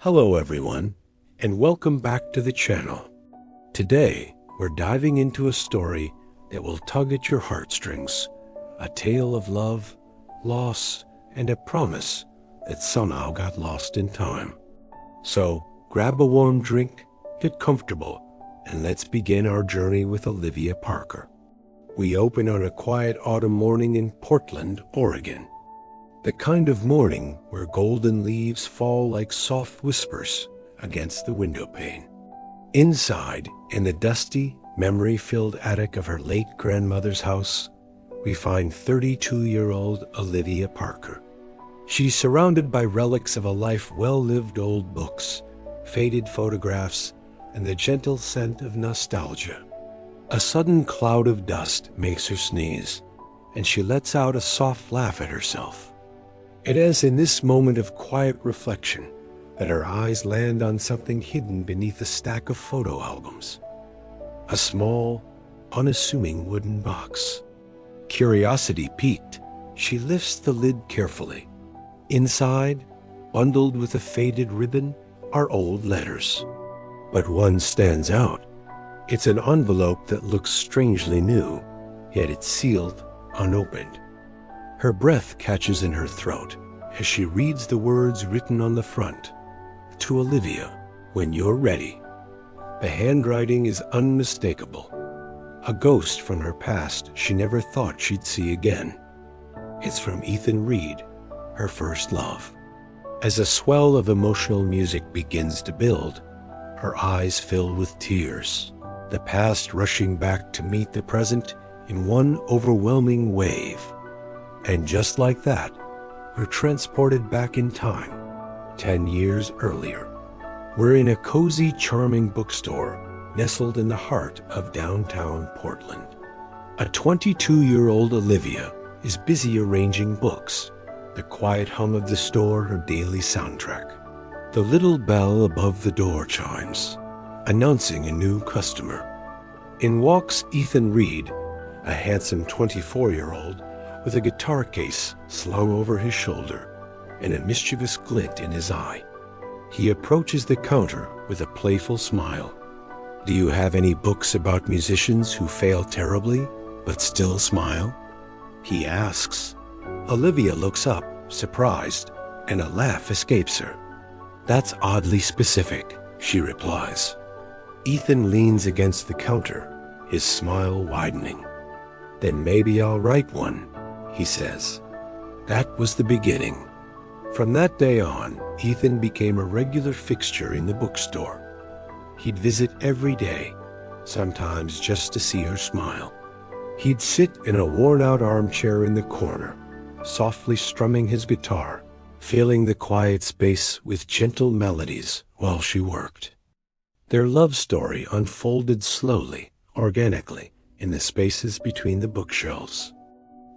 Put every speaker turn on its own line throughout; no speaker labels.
Hello everyone, and welcome back to the channel. Today, we're diving into a story that will tug at your heartstrings, a tale of love, loss, and a promise that somehow got lost in time. So, grab a warm drink, get comfortable, and let's begin our journey with Olivia Parker. We open on a quiet autumn morning in Portland, Oregon. The kind of morning where golden leaves fall like soft whispers against the window pane. Inside, in the dusty, memory-filled attic of her late grandmother's house, we find 32-year-old Olivia Parker. She's surrounded by relics of a life well-lived: old books, faded photographs, and the gentle scent of nostalgia. A sudden cloud of dust makes her sneeze, and she lets out a soft laugh at herself. It is in this moment of quiet reflection that her eyes land on something hidden beneath a stack of photo albums. A small, unassuming wooden box. Curiosity piqued, she lifts the lid carefully. Inside, bundled with a faded ribbon, are old letters. But one stands out. It's an envelope that looks strangely new, yet it's sealed, unopened. Her breath catches in her throat as she reads the words written on the front. To Olivia, when you're ready. The handwriting is unmistakable. A ghost from her past she never thought she'd see again. It's from Ethan Reed, her first love. As a swell of emotional music begins to build, her eyes fill with tears, the past rushing back to meet the present in one overwhelming wave. And just like that, we're transported back in time, 10 years earlier. We're in a cozy, charming bookstore nestled in the heart of downtown Portland. A 22-year-old Olivia is busy arranging books, the quiet hum of the store her daily soundtrack. The little bell above the door chimes, announcing a new customer. In walks Ethan Reed, a handsome 24-year-old with a guitar case slung over his shoulder and a mischievous glint in his eye. He approaches the counter with a playful smile. Do you have any books about musicians who fail terribly but still smile? He asks. Olivia looks up, surprised, and a laugh escapes her. That's oddly specific, she replies. Ethan leans against the counter, his smile widening. Then maybe I'll write one, he says. That was the beginning. From that day on, Ethan became a regular fixture in the bookstore. He'd visit every day, sometimes just to see her smile. He'd sit in a worn-out armchair in the corner, softly strumming his guitar, filling the quiet space with gentle melodies while she worked. Their love story unfolded slowly, organically, in the spaces between the bookshelves.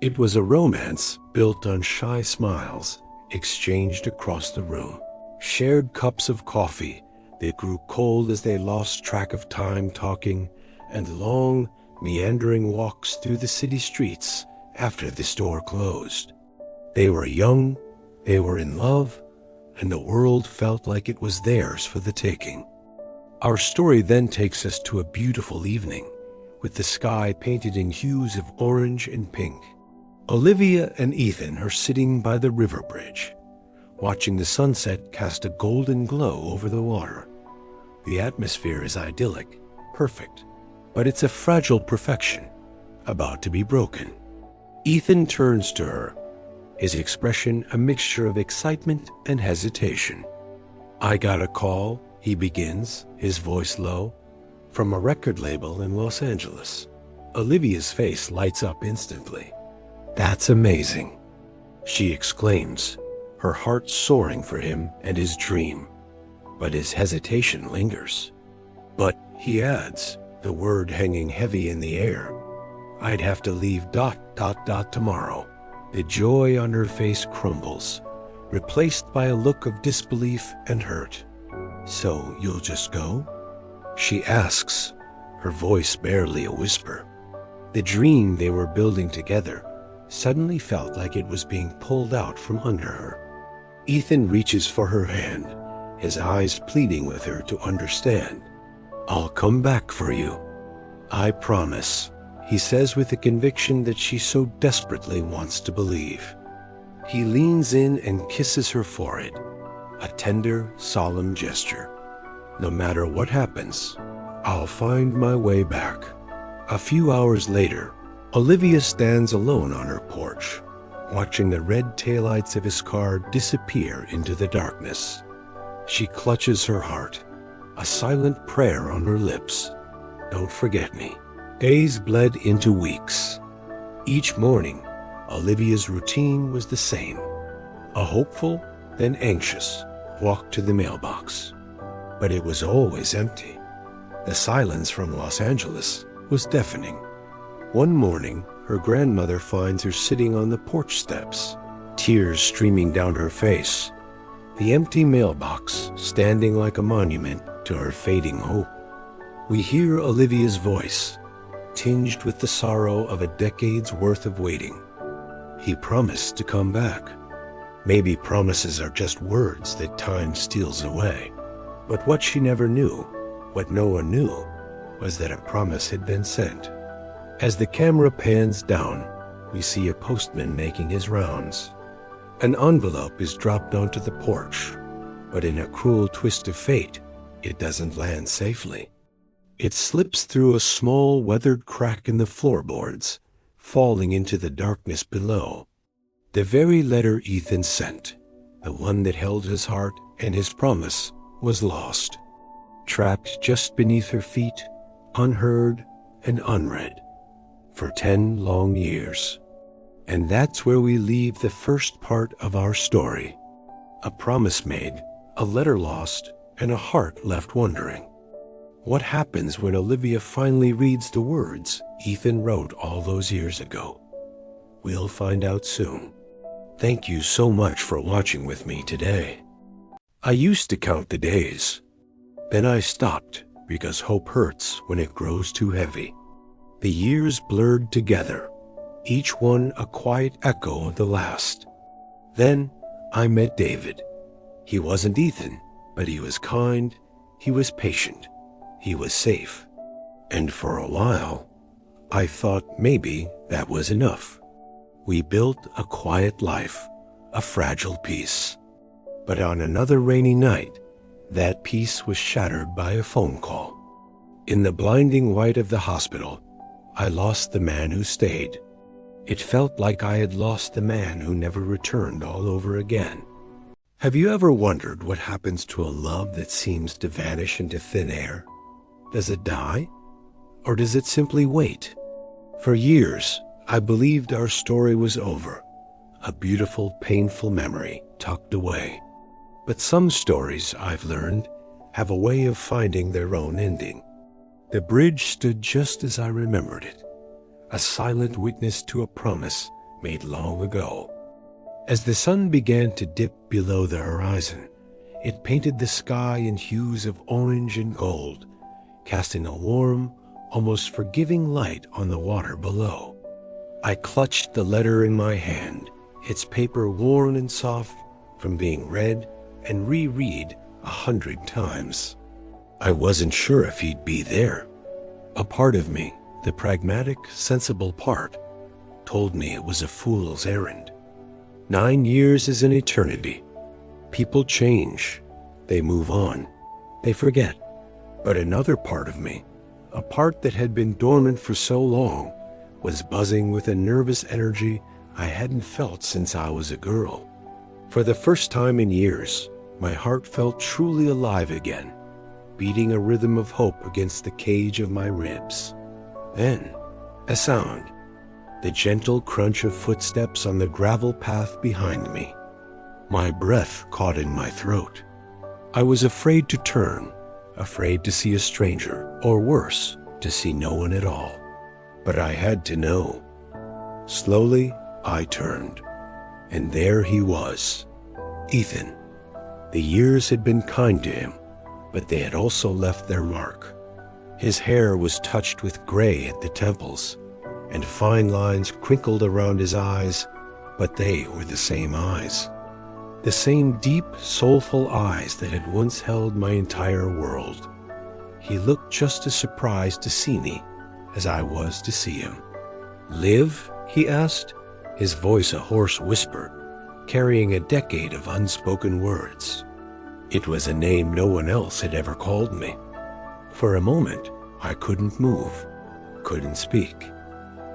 It was a romance built on shy smiles exchanged across the room, shared cups of coffee that grew cold as they lost track of time talking, and long, meandering walks through the city streets after the store closed. They were young, they were in love, and the world felt like it was theirs for the taking. Our story then takes us to a beautiful evening, with the sky painted in hues of orange and pink. Olivia and Ethan are sitting by the river bridge, watching the sunset cast a golden glow over the water. The atmosphere is idyllic, perfect, but it's a fragile perfection, about to be broken. Ethan turns to her, his expression a mixture of excitement and hesitation. I got a call, he begins, his voice low, from a record label in Los Angeles. Olivia's face lights up instantly. That's amazing, she exclaims, her heart soaring for him and his dream. But his hesitation lingers. But, he adds, the word hanging heavy in the air, I'd have to leave ... tomorrow. The joy on her face crumbles, replaced by a look of disbelief and hurt. So you'll just go? She asks, her voice barely a whisper. The dream they were building together suddenly felt like it was being pulled out from under her. Ethan reaches for her hand, his eyes pleading with her to understand. "I'll come back for you. I promise," he says with the conviction that she so desperately wants to believe. He leans in and kisses her forehead, a tender, solemn gesture. "No matter what happens, I'll find my way back." A few hours later, Olivia stands alone on her porch, watching the red taillights of his car disappear into the darkness. She clutches her heart, a silent prayer on her lips. "Don't forget me." Days bled into weeks. Each morning, Olivia's routine was the same. A hopeful, then anxious, walk to the mailbox. But it was always empty. The silence from Los Angeles was deafening. One morning, her grandmother finds her sitting on the porch steps, tears streaming down her face, the empty mailbox standing like a monument to her fading hope. We hear Olivia's voice, tinged with the sorrow of a decade's worth of waiting. He promised to come back. Maybe promises are just words that time steals away. But what she never knew, what no one knew, was that a promise had been sent. As the camera pans down, we see a postman making his rounds. An envelope is dropped onto the porch, but in a cruel twist of fate, it doesn't land safely. It slips through a small weathered crack in the floorboards, falling into the darkness below. The very letter Ethan sent, the one that held his heart and his promise, was lost, trapped just beneath her feet, unheard and unread, for 10 long years. And that's where we leave the first part of our story. A promise made, a letter lost, and a heart left wondering. What happens when Olivia finally reads the words Ethan wrote all those years ago? We'll find out soon. Thank you so much for watching with me today. I used to count the days. Then I stopped because hope hurts when it grows too heavy. The years blurred together, each one a quiet echo of the last. Then I met David. He wasn't Ethan, but he was kind, he was patient, he was safe. And for a while, I thought maybe that was enough. We built a quiet life, a fragile peace. But on another rainy night, that peace was shattered by a phone call. In the blinding light of the hospital, I lost the man who stayed. It felt like I had lost the man who never returned all over again. Have you ever wondered what happens to a love that seems to vanish into thin air? Does it die? Or does it simply wait? For years, I believed our story was over, a beautiful, painful memory tucked away. But some stories, I've learned, have a way of finding their own ending. The bridge stood just as I remembered it, a silent witness to a promise made long ago. As the sun began to dip below the horizon, it painted the sky in hues of orange and gold, casting a warm, almost forgiving light on the water below. I clutched the letter in my hand, its paper worn and soft from being read and reread 100 times. I wasn't sure if he'd be there. A part of me, the pragmatic, sensible part, told me it was a fool's errand. 9 years is an eternity. People change. They move on. They forget. But another part of me, a part that had been dormant for so long, was buzzing with a nervous energy I hadn't felt since I was a girl. For the first time in years, my heart felt truly alive again, beating a rhythm of hope against the cage of my ribs. Then, a sound, the gentle crunch of footsteps on the gravel path behind me. My breath caught in my throat. I was afraid to turn, afraid to see a stranger, or worse, to see no one at all. But I had to know. Slowly, I turned, and there he was, Ethan. The years had been kind to him, but they had also left their mark. His hair was touched with gray at the temples, and fine lines crinkled around his eyes, but they were the same eyes. the same deep, soulful eyes that had once held my entire world. He looked just as surprised to see me as I was to see him. "Liv?" he asked, his voice a hoarse whisper, carrying a decade of unspoken words. It was a name no one else had ever called me. For a moment, I couldn't move, couldn't speak.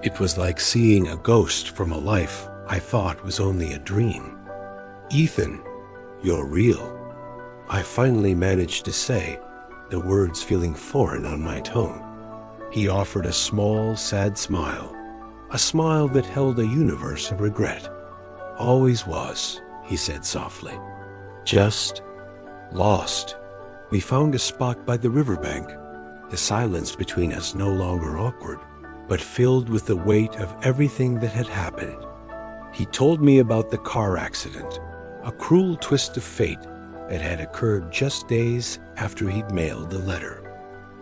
It was like seeing a ghost from a life I thought was only a dream. "Ethan, you're real," I finally managed to say, the words feeling foreign on my tongue. He offered a small, sad smile, a smile that held a universe of regret. "Always was," he said softly. "Just lost." We found a spot by the riverbank, the silence between us no longer awkward, but filled with the weight of everything that had happened. He told me about the car accident, a cruel twist of fate that had occurred just days after he'd mailed the letter.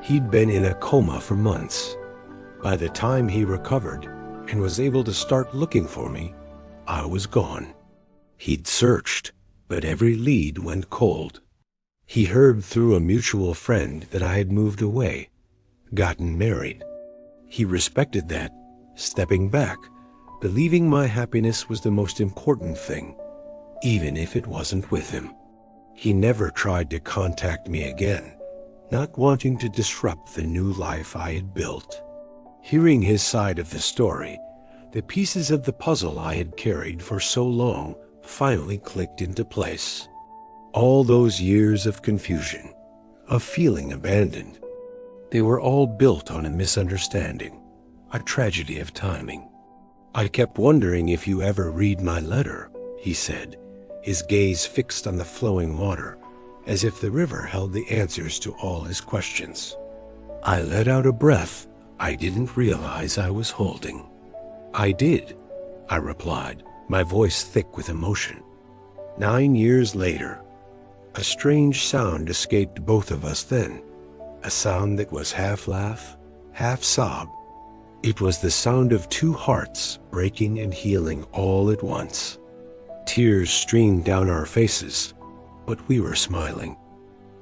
He'd been in a coma for months. By the time he recovered and was able to start looking for me, I was gone. He'd searched, but every lead went cold. He heard through a mutual friend that I had moved away, gotten married. He respected that, stepping back, believing my happiness was the most important thing, even if it wasn't with him. He never tried to contact me again, not wanting to disrupt the new life I had built. Hearing his side of the story, the pieces of the puzzle I had carried for so long finally clicked into place. All those years of confusion, of feeling abandoned, they were all built on a misunderstanding, a tragedy of timing. "I kept wondering if you ever read my letter," he said, his gaze fixed on the flowing water, as if the river held the answers to all his questions. I let out a breath I didn't realize I was holding. "I did," I replied, my voice thick with emotion. 9 years later, a strange sound escaped both of us then, a sound that was half laugh, half sob. It was the sound of two hearts breaking and healing all at once. Tears streamed down our faces, but we were smiling.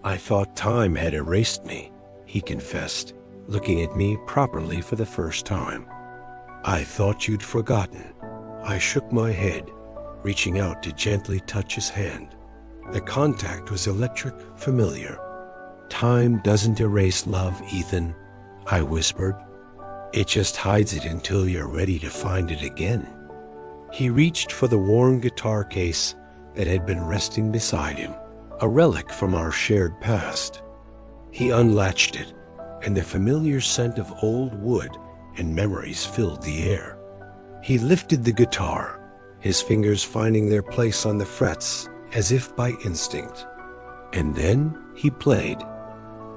"I thought time had erased me," he confessed, looking at me properly for the first time. "I thought you'd forgotten." I shook my head, reaching out to gently touch his hand. The contact was electric, familiar. "Time doesn't erase love, Ethan," I whispered. "It just hides it until you're ready to find it again." He reached for the worn guitar case that had been resting beside him, a relic from our shared past. He unlatched it, and the familiar scent of old wood and memories filled the air. He lifted the guitar, his fingers finding their place on the frets as if by instinct. And then he played.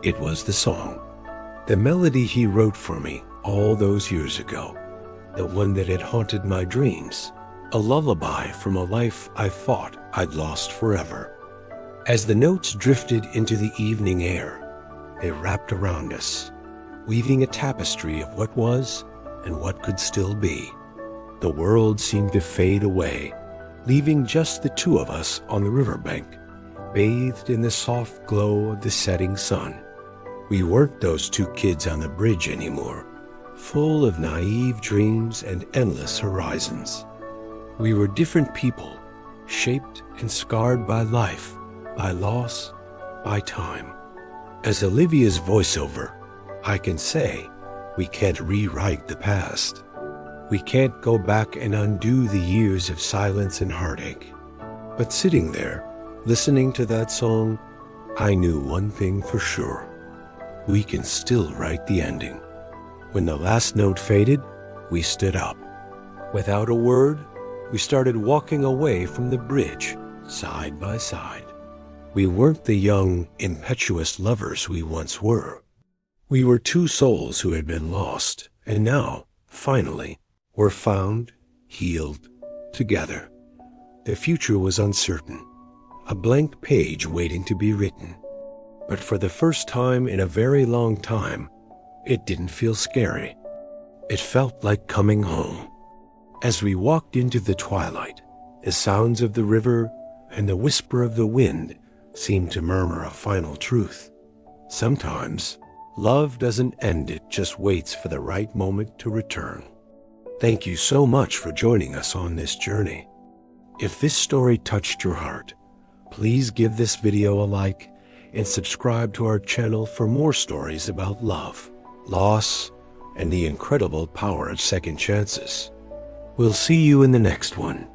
It was the song, the melody he wrote for me all those years ago, the one that had haunted my dreams, a lullaby from a life I thought I'd lost forever. As the notes drifted into the evening air, they wrapped around us, weaving a tapestry of what was and what could still be. The world seemed to fade away, leaving just the two of us on the riverbank, bathed in the soft glow of the setting sun. We weren't those two kids on the bridge anymore, full of naive dreams and endless horizons. We were different people, shaped and scarred by life, by loss, by time. As Olivia's voiceover, I can say, we can't rewrite the past. We can't go back and undo the years of silence and heartache. But sitting there, listening to that song, I knew one thing for sure. We can still write the ending. When the last note faded, we stood up. Without a word, we started walking away from the bridge, side by side. We weren't the young, impetuous lovers we once were. We were two souls who had been lost, and now, finally, were found, healed, together. The future was uncertain, a blank page waiting to be written. But for the first time in a very long time, it didn't feel scary. It felt like coming home. As we walked into the twilight, the sounds of the river, and the whisper of the wind seemed to murmur a final truth. Sometimes, love doesn't end, it just waits for the right moment to return. Thank you so much for joining us on this journey. If this story touched your heart, please give this video a like and subscribe to our channel for more stories about love, loss, and the incredible power of second chances. We'll see you in the next one.